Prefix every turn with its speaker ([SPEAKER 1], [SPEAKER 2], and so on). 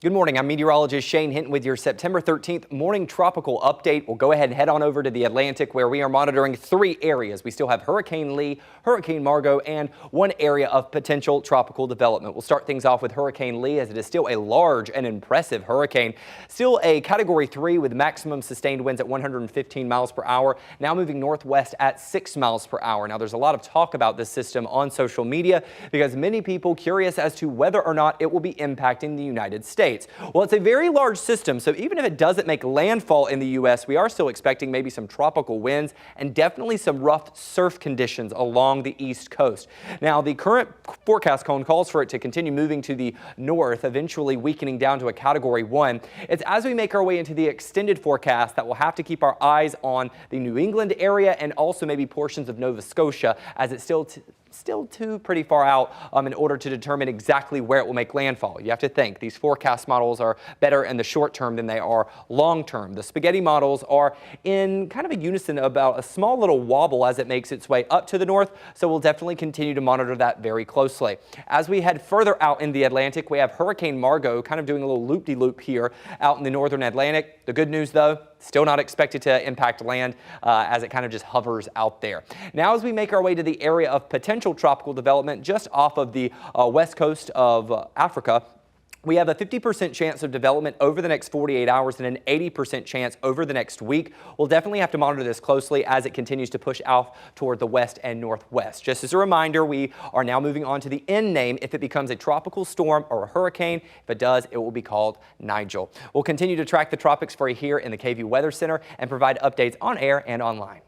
[SPEAKER 1] Good morning. I'm meteorologist Shane Hinton with your September 13th morning tropical update. We'll go ahead and head on over to the Atlantic where we are monitoring 3 areas. We still have Hurricane Lee, Hurricane Margot, and 1 area of potential tropical development. We'll start things off with Hurricane Lee as it is still a large and impressive hurricane. Still a Category 3 with maximum sustained winds at 115 miles per hour. Now moving northwest at 6 miles per hour. Now there's a lot of talk about this system on social media because many people curious as to whether or not it will be impacting the United States. Well, it's a very large system, so even if it doesn't make landfall in the U.S., we are still expecting maybe some tropical winds and definitely some rough surf conditions along the east coast. Now, the current forecast cone calls for it to continue moving to the north, eventually weakening down to a Category 1. It's as we make our way into the extended forecast that we'll have to keep our eyes on the New England area and also maybe portions of Nova Scotia, as it's still pretty far out in order to determine exactly where it will make landfall. You have to think these forecast models are better in the short term than they are long term. The spaghetti models are in kind of a unison about a small little wobble as it makes its way up to the north, so we'll definitely continue to monitor that very closely. As we head further out in the Atlantic, we have Hurricane Margot kind of doing a little loop-de-loop here out in the northern Atlantic. The good news, though, still not expected to impact land as it kind of just hovers out there. Now, as we make our way to the area of potential tropical development just off of the west coast of Africa, we have a 50% chance of development over the next 48 hours and an 80% chance over the next week. We'll definitely have to monitor this closely as it continues to push out toward the west and northwest. Just as a reminder, we are now moving on to the end name if it becomes a tropical storm or a hurricane. If it does, it will be called Nigel. We'll continue to track the tropics for you here in the KVUE Weather Center and provide updates on air and online.